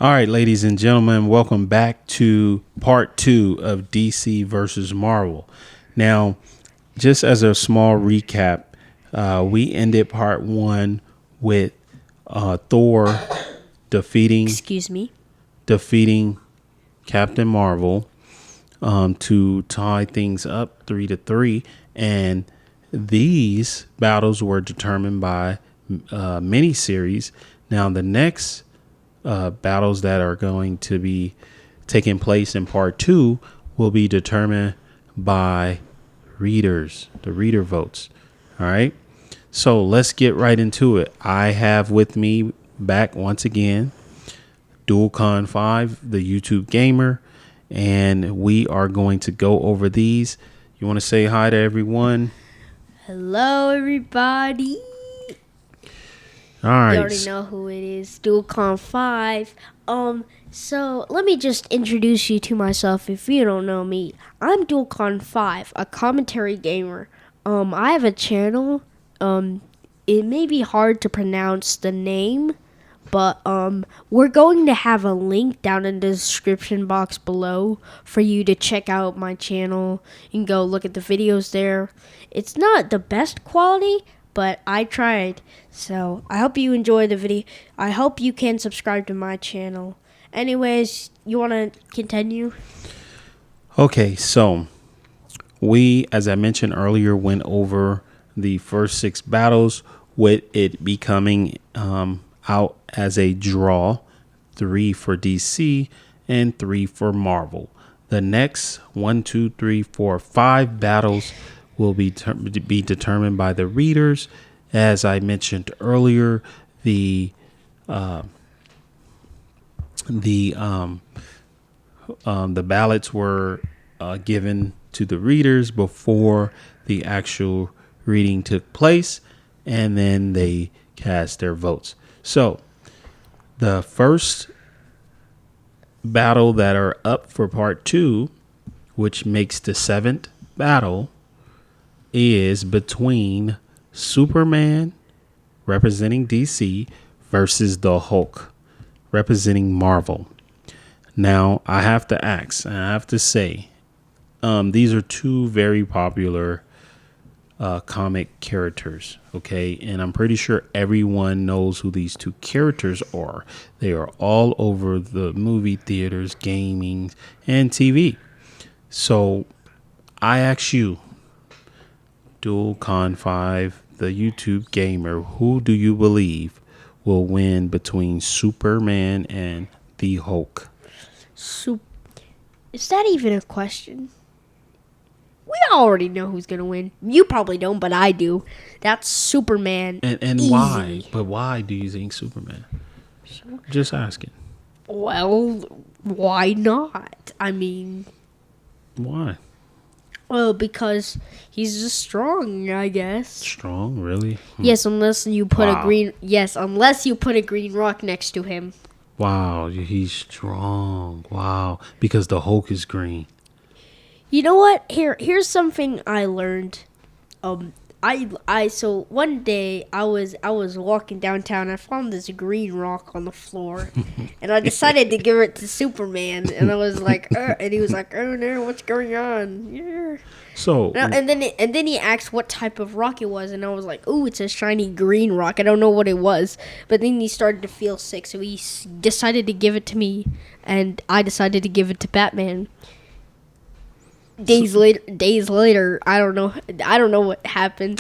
All right, ladies and gentlemen, welcome back to part 2 of DC versus Marvel. Now, just as a small recap, we ended part 1 with Thor Excuse me. defeating Captain Marvel to tie things up 3-3, and these battles were determined by miniseries. Now, the next battles that are going to be taking place in part 2 will be determined by the reader votes. All right. So let's get right into it. I have with me back once again DualCon5ive, the YouTube gamer, and we are going to go over these. You want to say hi to everyone? Hello, everybody. All right. You already know who it is, DualCon5ive. So let me just introduce you to myself if you don't know me. I'm DualCon5ive, a commentary gamer. I have a channel. It may be hard to pronounce the name, but we're going to have a link down in the description box below for you to check out my channel and go look at the videos there. It's not the best quality, but I tried. So I hope you enjoy the video. I hope you can subscribe to my channel. Anyways, you want to continue? Okay, so we, as I mentioned earlier, went over the first 6 battles, with it becoming out as a draw, 3 for DC and 3 for Marvel. The next 1, 2, 3, 4, 5 battles will be determined by the readers. As I mentioned earlier, the ballots were given to the readers before the actual reading took place, and then they cast their votes. So the first battle that are up for part 2, which makes the 7th battle, is between Superman, representing DC, versus the Hulk, representing Marvel. Now, I have to ask, and I have to say, these are 2 very popular comic characters, okay? And I'm pretty sure everyone knows who these 2 characters are. They are all over the movie theaters, gaming, and TV. So I ask you, DualCon5ive, the YouTube gamer, who do you believe will win between Superman and the Hulk? Is that even a question? We already know who's going to win. You probably don't, but I do. That's Superman. And Easy. why? But why do you think Superman? Just asking. Well, why not? I mean, Why? well, because he's just strong, I guess. Strong, really? Yes, unless you put Wow. unless you put a green rock next to him. Wow, he's strong. Wow, because the Hulk is green. You know what? Here's something I learned. So one day I was walking downtown. I found this green rock on the floor, and I decided to give it to Superman. And I was like, and he was like, "Oh no, what's going on?" Yeah. So, And then he asked what type of rock it was, and I was like, "Ooh, it's a shiny green rock. I don't know what it was." But then he started to feel sick, so he decided to give it to me, and I decided to give it to Batman. Days later, I don't know what happened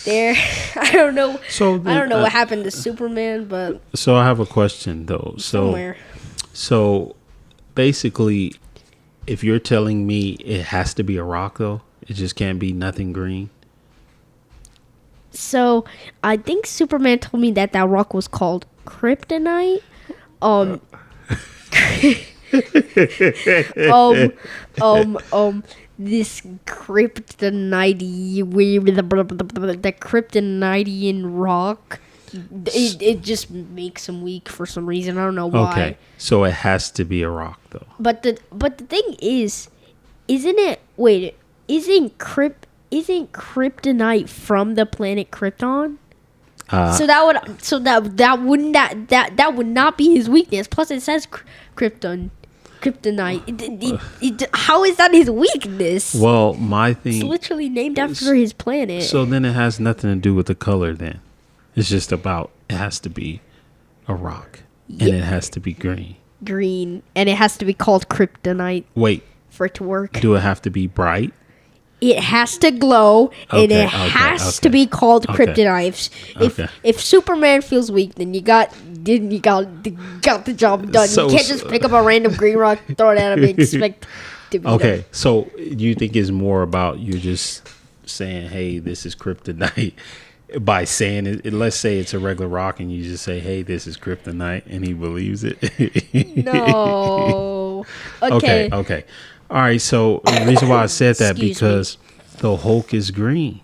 there. I don't know. I don't know what happened to Superman, but so I have a question though. somewhere. So basically, if you're telling me it has to be a rock though, it just can't be nothing green. So I think Superman told me that rock was called kryptonite. This the kryptonitian rock, it just makes him weak for some reason. I don't know why. Okay, so it has to be a rock though. But the thing is, isn't it? Wait, isn't kryptonite from the planet Krypton? That would not be his weakness. Plus, it says kryptonite. How is that his weakness? Well, my It's thing. literally named after his planet. So then it has nothing to do with the color. Then it's just about it has to be a rock and it has to be green. Green, and it has to be called kryptonite Wait, for it to work. do it have to be bright? It has to glow, and it has to be called kryptonite. If Superman feels weak, then you got the job done. So- you can't just pick up a random green rock, throw it at him, and expect to be Okay, done. so you think it's more about you just saying, "Hey, this is kryptonite," by saying it. Let's say it's a regular rock, and you just say, "Hey, this is kryptonite," and he believes it. No. Okay. Okay. All right. So the reason why I said that Excuse because the Hulk is green.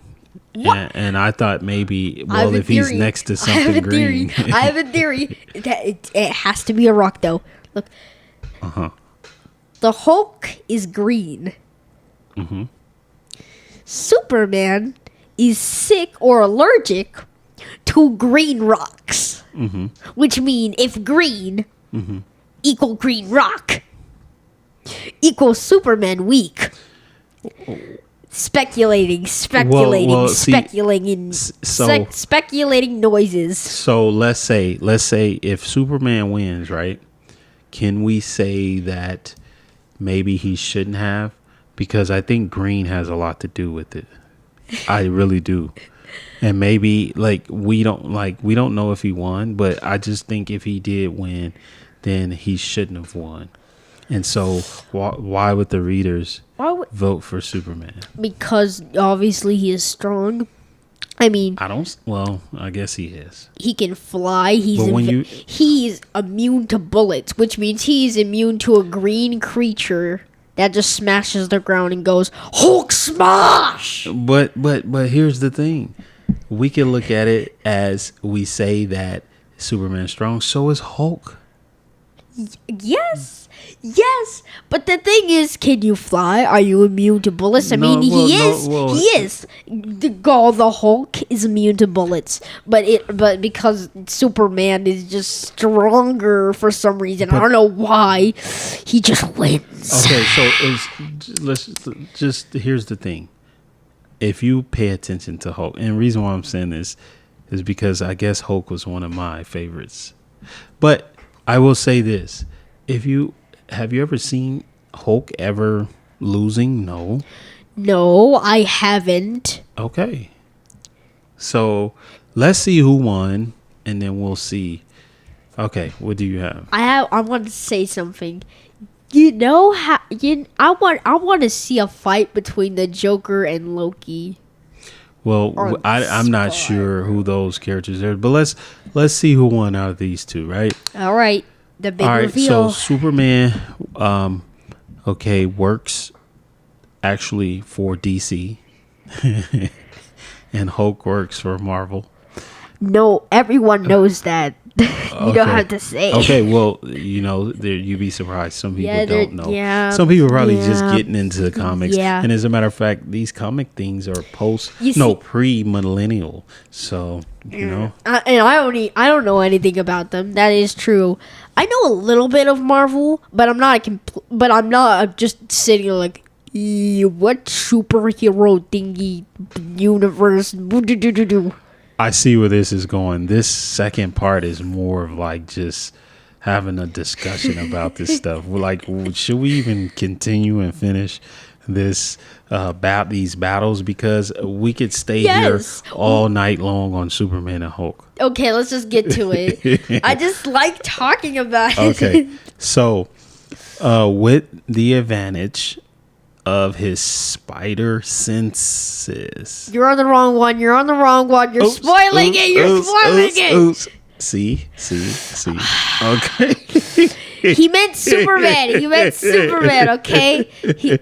What? And I thought maybe, I have well, a if he's theory. next to I have something a theory. green. I have a theory that it has to be a rock, though. Look. The Hulk is green. Superman is sick or allergic to green rocks. Which mean if green equal green rock equals Superman weak. Speculating Well, see, speculating noises. So let's say if Superman wins, right? Can we say that maybe he shouldn't have? Because I think green has a lot to do with it. I really do. And maybe we don't know if he won, but I just think if he did win, then he shouldn't have won. And so why would the readers vote for Superman? Because obviously he is strong. I mean, I guess he is. he can fly. But He's immune to bullets, which means he's immune to a green creature that just smashes the ground and goes Hulk smash. But here's the thing. We can look at it as we say that Superman's strong, so is Hulk. Yes, but the thing is, can you fly? Are you immune to bullets? I mean, he is. The Hulk is immune to bullets, but because Superman is just stronger for some reason, I don't know why, he just wins. Okay, so here's the thing. If you pay attention to Hulk, and the reason why I'm saying this is because I guess Hulk was one of my favorites. But I will say this. Have you ever seen Hulk ever losing? No. No, I haven't. Okay. So let's see who won, and then we'll see. Okay, what do you have? I want to say something. You know how I want to see a fight between the Joker and Loki. Well, I'm not sure who those characters are, but let's see who won out of these two, right? All right, the big All right, reveal. so Superman, works actually for DC, and Hulk works for Marvel. No, everyone knows that. You don't have to say. Okay, well, you'd be surprised. Some people don't know. Yeah, some people are probably just getting into the comics. Yeah. And as a matter of fact, these comic things are pre-millennial. So, and I don't know anything about them. That is true. I know a little bit of Marvel, but I'm not just sitting like, what superhero thingy universe? I see where this is going. This second part is more of like just having a discussion about this stuff. We're like, should we even continue and finish this about these battles? Because we could stay here all night long on Superman and Hulk. Okay, let's just get to it. I just like talking about it. Okay, so with the advantage of his spider senses. You're on the wrong one. You're spoiling it. You're spoiling it. See. Okay. He meant Superman. Okay.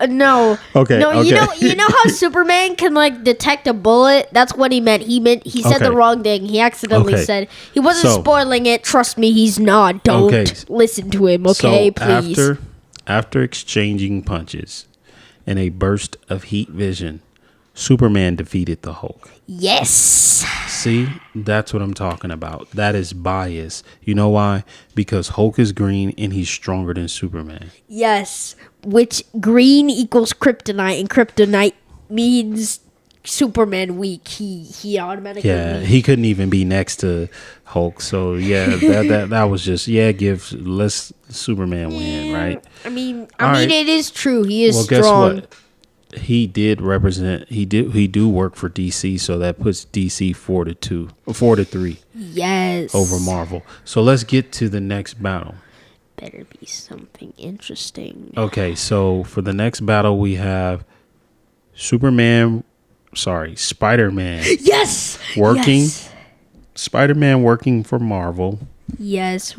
No. Okay. No. Okay. You know how Superman can detect a bullet? That's what he meant. He said the wrong thing. He accidentally said he wasn't spoiling it. Trust me, he's not. Don't listen to him. Okay, please. After exchanging punches in a burst of heat vision, Superman defeated the Hulk. Yes. See, that's what I'm talking about. That is bias. You know why? Because Hulk is green and he's stronger than Superman. Yes. Which green equals kryptonite, and kryptonite means Superman weak. He automatically Yeah, weak. he couldn't even be next to Hulk. So yeah, that was just let's Superman win, right? I mean, All right. it is true. He is Well, guess strong. what? He did represent. He do work for DC, so that puts DC 4-3 Yes. over Marvel. So let's get to the next battle. Better be something interesting. Okay, so for the next battle we have Spider-Man Yes. working Yes. Spider-Man working for Marvel Yes.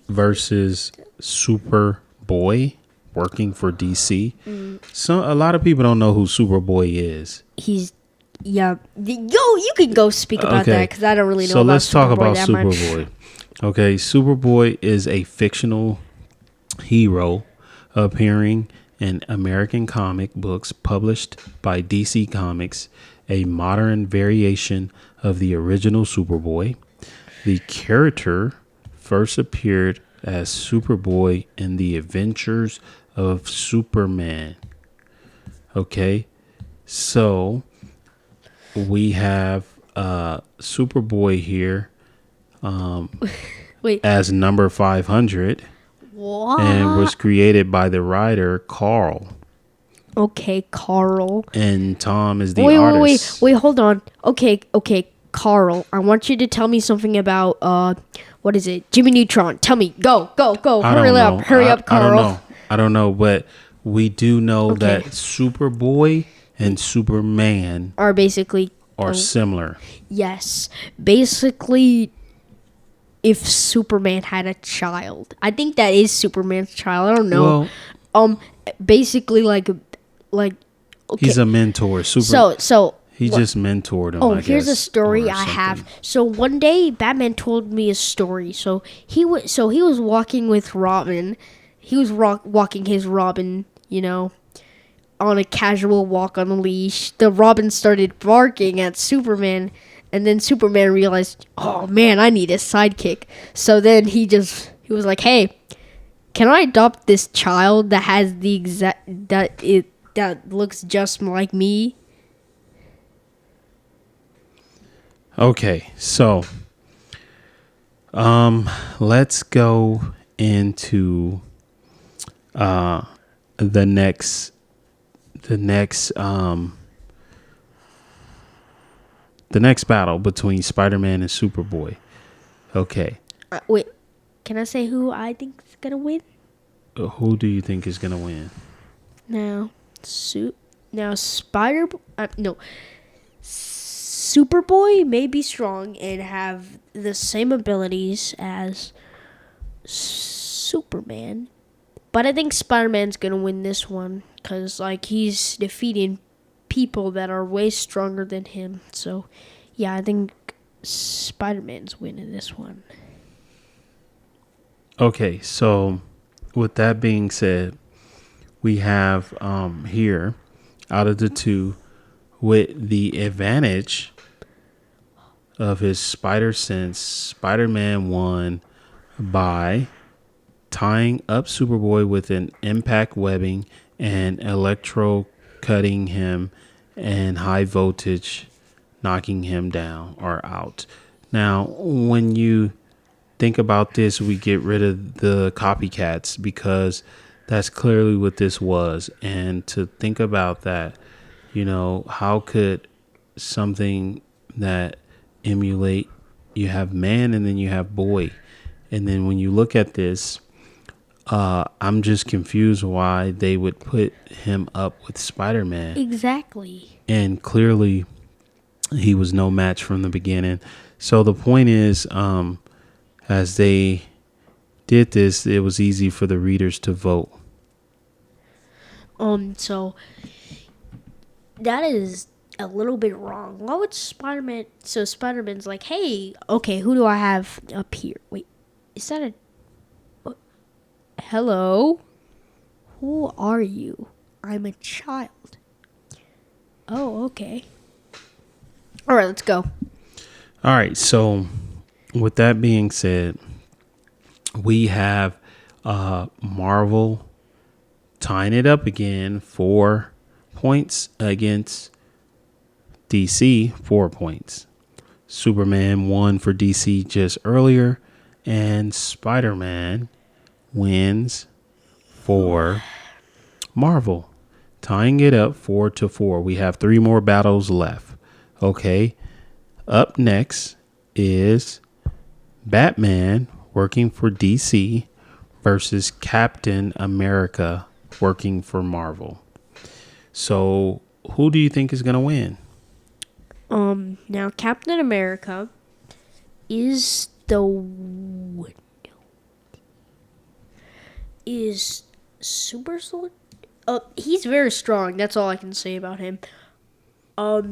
versus Superboy working for DC. So a lot of people don't know who Superboy is. He's yeah. You can go speak about that because I don't really know. So let's talk Superboy about that much. Superboy. Okay, Superboy is a fictional hero appearing in American comic books published by DC Comics, a modern variation of the original Superboy. The character first appeared as Superboy in the Adventures of Superman. Okay, so we have Superboy here Wait. as number 500 What? and was created by the writer Carl. Okay, Carl. And Tom is the Wait, artist. wait, hold on. Okay, Carl. I want you to tell me something about what is it? Jimmy Neutron. Tell me. Go. I Hurry don't know. up. Hurry up, Carl. I don't know, but we do know Okay. that Superboy and Superman Are basically are similar. yes. Basically, if Superman had a child, I think that is Superman's child. I don't know. Well, Basically, like, okay. he's a mentor. So he just mentored him. oh, I here's a guess, story or I have. something. So one day, Batman told me a story. So he was walking with Robin. He was walking his Robin, on a casual walk on a leash. The Robin started barking at Superman, and then Superman realized, oh man, I need a sidekick. So then he was like, hey, can I adopt this child that has the exact that looks just like me? Okay, so let's go into the next battle between Spider-Man and Superboy. Okay, Wait, can I say who I think is gonna win? who do you think is gonna win? Superboy may be strong and have the same abilities as Superman, but I think Spider-Man's gonna win this one because he's defeating people that are way stronger than him. So, yeah, I think Spider-Man's winning this one. Okay, so with that being said, we have here out of the two with the advantage of his spider sense, Spider-Man won by tying up Superboy with an impact webbing and electro cutting him and high voltage knocking him down or out. Now, when you think about this, we get rid of the copycats because that's clearly what this was. And to think about that, how could something that emulate, you have man and then you have boy, and then when you look at this, I'm just confused why they would put him up with Spider-Man. Exactly. And clearly he was no match from the beginning. So the point is, as they did this, it was easy for the readers to vote. So that is a little bit wrong. Why would Spider-Man? So Spider-Man's like, hey, okay, who do I have up here? Wait, is that hello? Who are you? I'm a child. Oh, okay. All right, let's go. All right. So, with that being said, we have Marvel tying it up again, 4 points against DC, 4 points. Superman won for DC just earlier, and Spider-Man wins for Marvel, tying it up 4-4. We have 3 more battles left. Okay. Up next is Batman working for DC versus Captain America working for Marvel. So, who do you think is going to win? Now Captain America is super solid. He's very strong. That's all I can say about him. But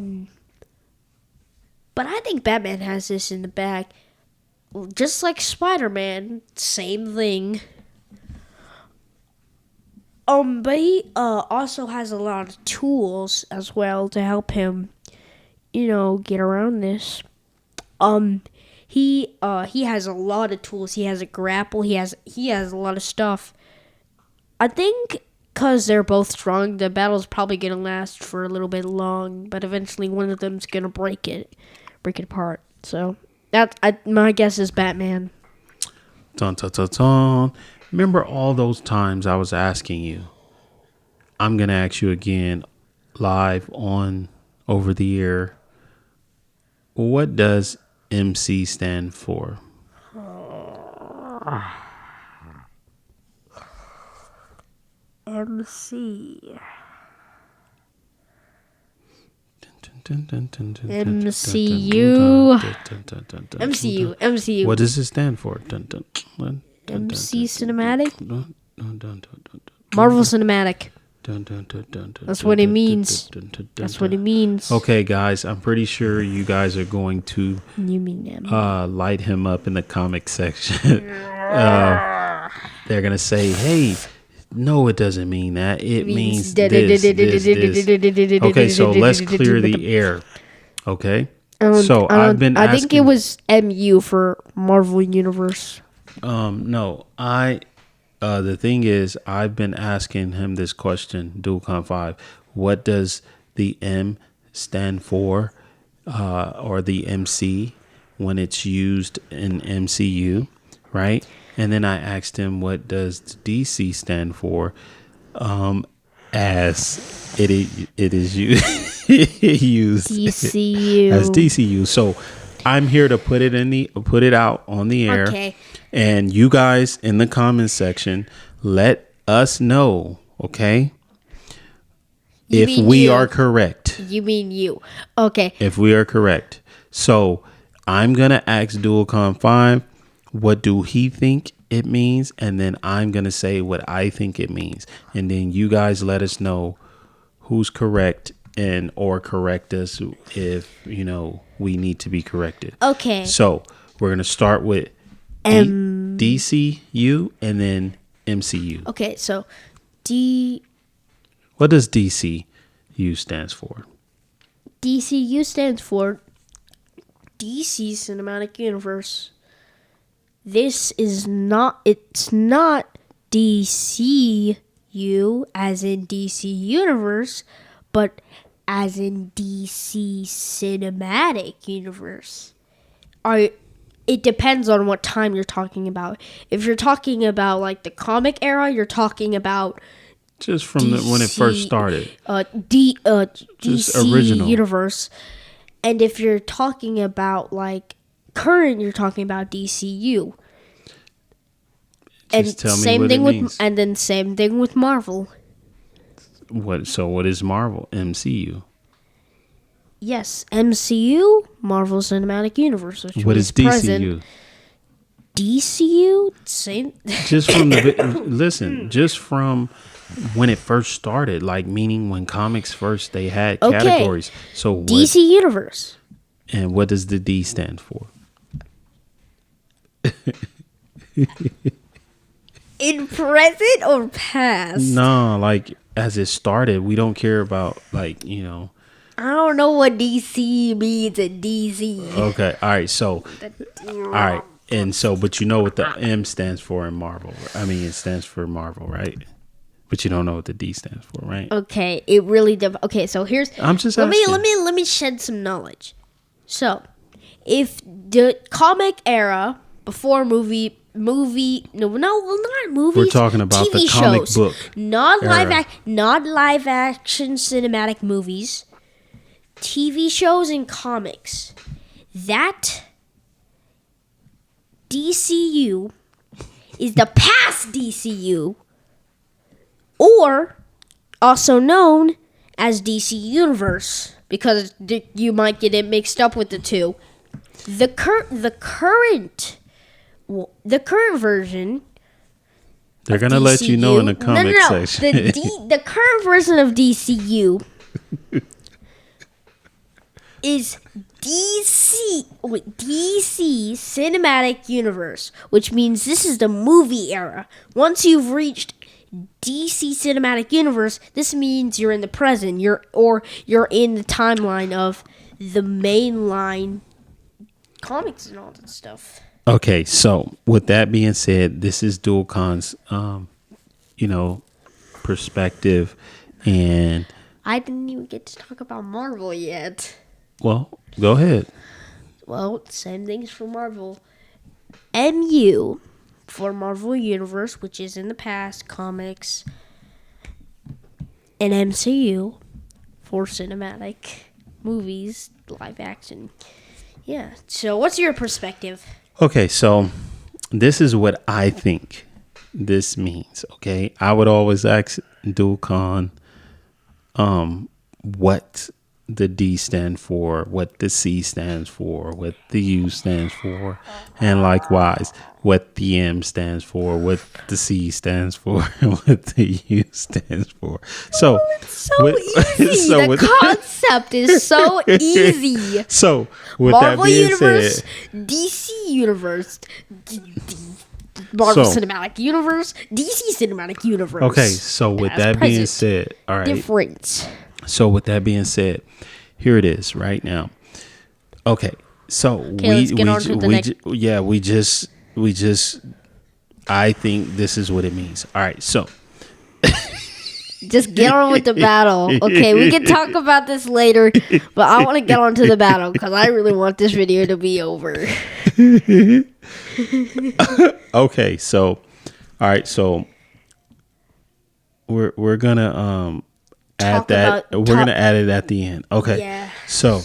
I think Batman has this in the bag. Just like Spider-Man, same thing. But he also has a lot of tools as well to help him, get around this. He has a lot of tools. He has a grapple. He has a lot of stuff. I think because they're both strong, the battle's probably gonna last for a little bit long. But eventually, one of them's gonna break it apart. So my guess is Batman. Dun, dun, dun, dun. Remember all those times I was asking you? I'm gonna ask you again, live on over the air. What does MC stand for? MC. MCU. What does it stand for? MC Cinematic? Marvel Cinematic. That's what it means. That's what it means. Okay, guys, I'm pretty sure you guys are going to light him up in the comic section. They're going to say, hey, no, it doesn't mean that. It means this. Okay, so let's clear the air. Okay? I think it was MU for Marvel Universe. No, the thing is, I've been asking him this question, DualCon5ive. What does the M stand for, or the MC when it's used in MCU, right? And then I asked him, what does DC stand for, as it is used DCU. as DCU. So I'm here to put it out on the air. Okay. And you guys in the comments section, let us know, okay? If we are correct. You mean you. Okay. If we are correct. So I'm going to ask DualCon5ive, what do he think it means? And then I'm going to say what I think it means. And then you guys let us know who's correct or correct us if, we need to be corrected. Okay. So we're going to start with DCU and then MCU. Okay, so What does DCU stands for? DCU stands for DC Cinematic Universe. It's not DCU as in DC Universe, but as in DC Cinematic Universe. It depends on what time you're talking about. If you're talking about like the comic era, you're talking about just from when it first started. DC original Universe. And if you're talking about like current, you're talking about DCU. Just tell me what it means. And then same thing with Marvel. What is Marvel? MCU. Yes, MCU, Marvel Cinematic Universe. What is DCU? Present. DCU, same. Just from just from when it first started, like meaning when comics first they had categories. So DC Universe. And what does the D stand for? In present or past? No, like as it started, we don't care about I don't know what DC means in DC. Okay. All right. So, all right. And so, but you know what the M stands for in Marvel. I mean, it stands for Marvel, right? But you don't know what the D stands for, right? Okay, it really okay, so here's I'm just let asking. let me shed some knowledge. So, if the comic era before movie no well not movies, We're talking about TV the comic shows, book not era. not live action cinematic movies, TV shows and comics. That DCU is the past DCU, or also known as DC Universe, because you might get it mixed up with the two. The current version. They're gonna let you know in the comic section. The current version of DCU is DC Cinematic Universe, which means this is the movie era. Once you've reached DC Cinematic Universe, this means you're in the present. You're in the timeline of the mainline comics and all that stuff. Okay, so with that being said, this is DualCon's, perspective, and I didn't even get to talk about Marvel yet. well, go ahead. Well, same things for Marvel. MU for Marvel Universe, which is in the past, comics, and MCU for cinematic movies, live action. Yeah. So, what's your perspective? Okay, so this is what I think this means. Okay, I would always ask DualCon, what the D stand for, what the C stands for, what the U stands for, and likewise what the M stands for, what the C stands for, and what the U stands for. So It's so easy. The concept is so easy. So with Marvel that being Universe, said, DC Universe, Marvel So- Cinematic Universe, DC Cinematic Universe. okay, so with Past, that being present, said, all right. different. So with that being said, here it is right now. Okay, so let's get on to the next. we just I think this is what it means. All right, so Just get on with the battle. Okay, we can talk about this later, but I want to get on to the battle because I really want this video to be over. okay, so all right, so we're gonna add that. We're gonna add it at the end. Okay, Yeah. so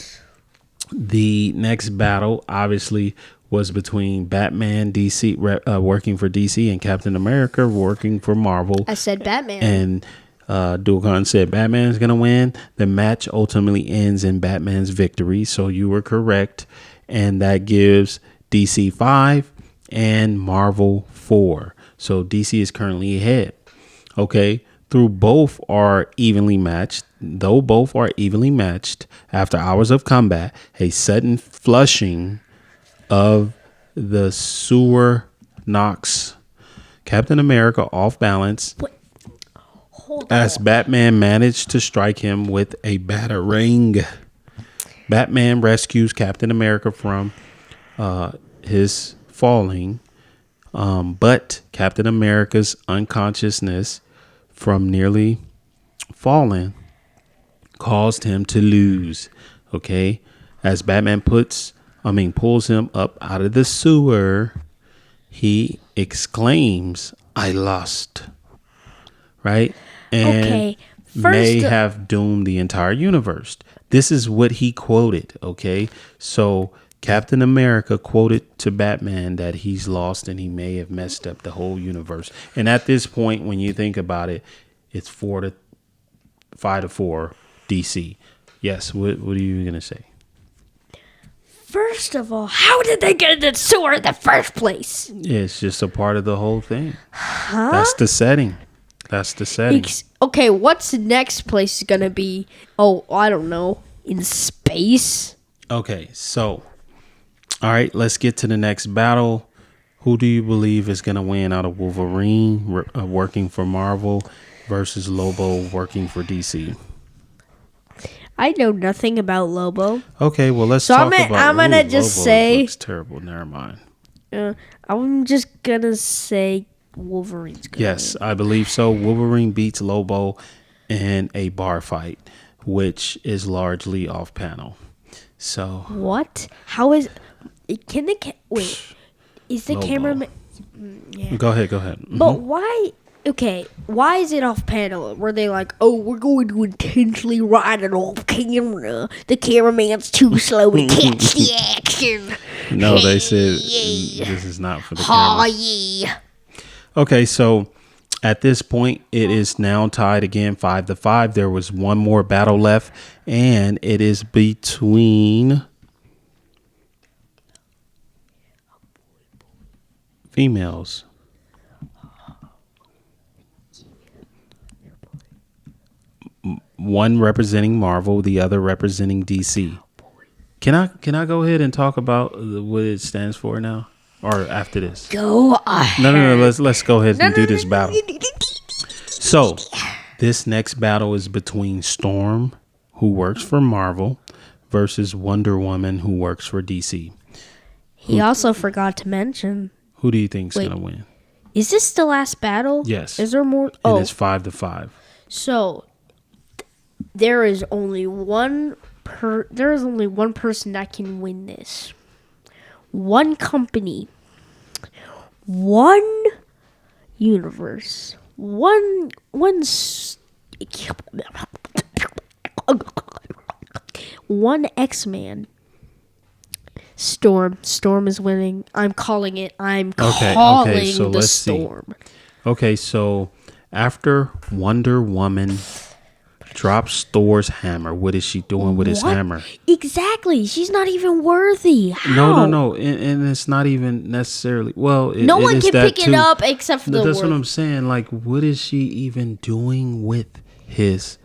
the next battle obviously was between Batman DC working for DC and Captain America working for Marvel. I said Batman. And DualCon said Batman's gonna win. The match ultimately ends in Batman's victory, so you were correct, and that gives DC 5 and Marvel 4. So DC is currently ahead. Okay, though both are evenly matched, after hours of combat, a sudden flushing of the sewer knocks Captain America off balance. Hold As on. Batman managed to strike him with a batarang. Batman rescues Captain America from his falling, but Captain America's unconsciousness from nearly falling caused him to lose. Okay, as Batman pulls him up out of the sewer, he exclaims, "I lost." Right? And Okay, may first- have doomed the entire universe. This is what he quoted. Okay, so Captain America quoted to Batman that he's lost and he may have messed up the whole universe. And at this point, when you think about it, it's 5-4 DC. Yes. What are you gonna say? First of all, how did they get in the sewer in the first place? It's just a part of the whole thing. That's the setting. Okay, what's the next place gonna be? Oh, I don't know. In space? Okay, so all right, let's get to the next battle. Who do you believe is going to win out of Wolverine working for Marvel versus Lobo working for DC? I know nothing about Lobo. Okay, well let's So talk about. I'm gonna just Lobo say. looks terrible. Never mind. I'm just gonna say Wolverine's gonna Yes, win. I believe so. Wolverine beats Lobo in a bar fight, which is largely off panel. So What? How is? Can the wait? Is the Lobo. cameraman? Yeah. Go ahead. Mhm. But why? Okay, why is it off panel? Were they like, oh, we're going to intentionally ride it off camera? The cameraman's too slow to catch the action. No, they said this is not for the Oh camera. yeah. Okay, so at this point, it is now tied again, 5-5. There was one more battle left, and it is between females. One representing Marvel, the other representing DC. Can I go ahead and talk about what it stands for now, or after this? Go ahead. No. Let's go ahead and do this battle. So, this next battle is between Storm, who works for Marvel, versus Wonder Woman, who works for DC. He also forgot to mention. Who do you think's Wait. gonna win? Is this the last battle? Yes. Is there more? And it's 5-5. So there is only one person that can win this. One company, one universe, one X-Man. Storm is winning. I'm calling it. I'm calling so the let's Storm. Okay, so after Wonder Woman drops Thor's hammer, what is she doing with his What? hammer? Exactly. She's not even worthy. How? No. And it's not even necessarily. Well, No it one is can that pick too. it up except for the That's what word. I'm saying. Like, what is she even doing with his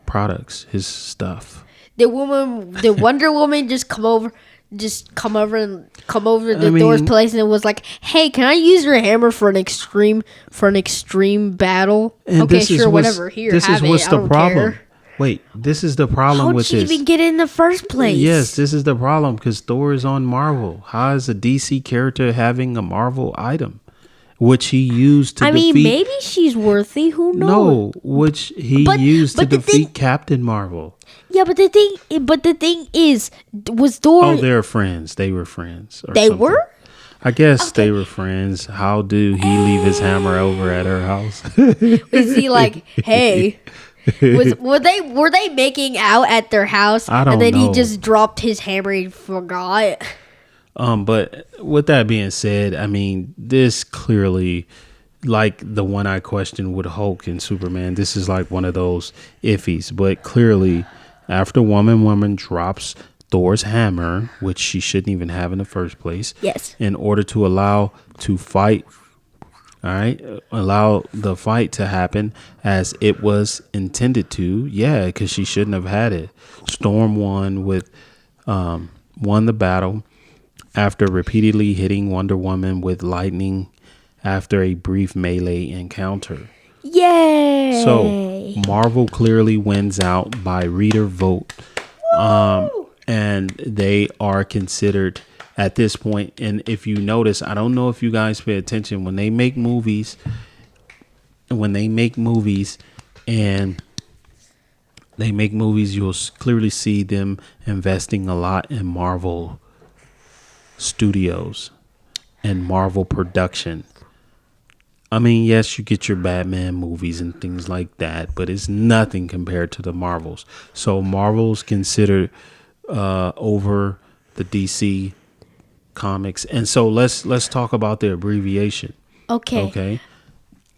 products, his stuff? The Wonder Woman just come over to I Thor's mean- place and it was like, "Hey, can I use your hammer for an extreme battle?" And Okay, this is sure, what's- whatever. Here, this have is what's it. I the don't problem. care. Wait, this is the problem How'd with she this. even get it in the first place? Yes, this is the problem because Thor is on Marvel. How is a DC character having a Marvel item, which he used to I mean, defeat? maybe she's worthy. Who knows? No, which he used to but the defeat thing- Captain Marvel. Yeah, but the thing is, was Thor? Oh, they're friends. They were friends. Or They something. were? I guess they were friends. How do he leave his hammer over at her house? Was he like, hey? Were they making out at their house? I don't and then know. he just dropped his hammer and forgot. But with that being said, I mean, this clearly, like the one I questioned with Hulk and Superman, this is like one of those iffies. But clearly, after Woman drops Thor's hammer, which she shouldn't even have in the first place, Yes. in order to allow the fight to happen as it was intended to. Yeah, because she shouldn't have had it. Storm won the battle after repeatedly hitting Wonder Woman with lightning after a brief melee encounter. Yay! So Marvel clearly wins out by reader vote. And they are considered at this point. And if you notice, I don't know if you guys pay attention when they make movies and you'll clearly see them investing a lot in Marvel Studios and Marvel production. I mean, yes, you get your Batman movies and things like that, but it's nothing compared to the Marvels. So Marvel's considered over the DC comics. And so let's talk about the abbreviation. Okay.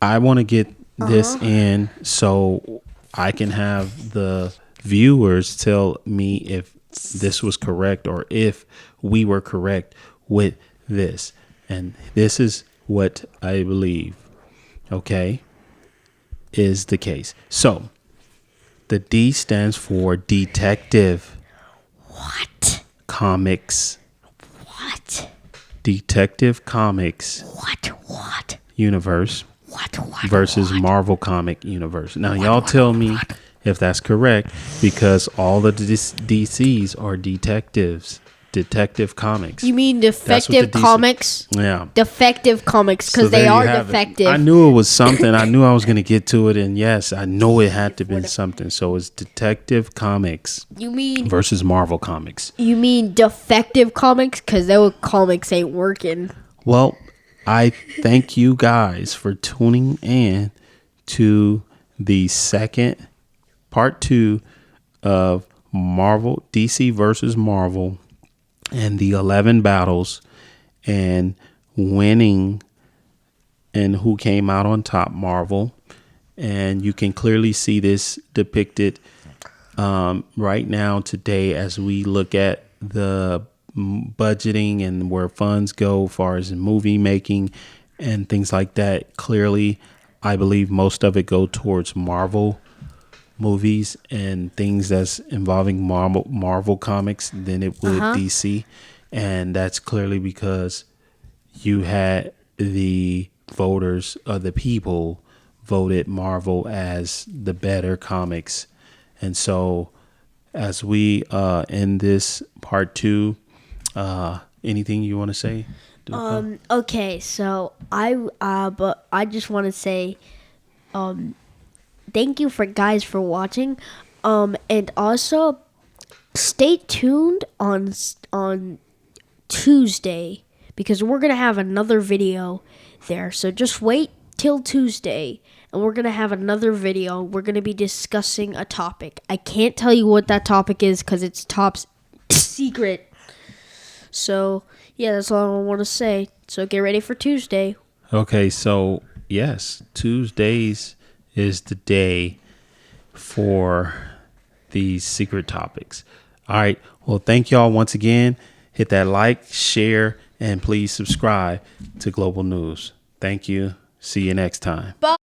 I want to get this in so I can have the viewers tell me if this was correct or if we were correct with this. And this is what I believe, okay, is the case. So the D stands for Detective What? Comics. What? Detective Comics What? universe What? versus Marvel Comic Universe. Now, y'all tell me if that's correct, because all the DCs are detectives, Detective Comics. You mean That's what the defective DC comics? Yeah. Defective comics, So because there they you are have it. defective. I knew it was something. I knew I was going to get to it. And yes, I know it had to be something. So it's Detective Comics You mean versus Marvel Comics. defective comics? Because those comics ain't working. Well, I thank you guys for tuning in to the second part 2 of Marvel DC versus Marvel and the 11 battles and winning and who came out on top, Marvel. And you can clearly see this depicted right now today as we look at the budgeting and where funds go as far as movie making and things like that. Clearly, I believe most of it go towards Marvel movies and things that's involving Marvel comics than it would DC. And that's clearly because you had the voters of the people voted Marvel as the better comics. And so as we end this part 2, anything you want to say? Okay, so I just want to say thank you guys for watching, and also stay tuned on Tuesday, because we're gonna have another video there. So just wait till Tuesday, and we're gonna have another video. We're gonna be discussing a topic. I can't tell you what that topic is because it's top secret. So yeah, that's all I want to say. So get ready for Tuesday. Okay, so yes, Tuesdays is the day for these secret topics. All right. Well, thank y'all once again. Hit that like, share, and please subscribe to Global News. Thank you. See you next time. Bye.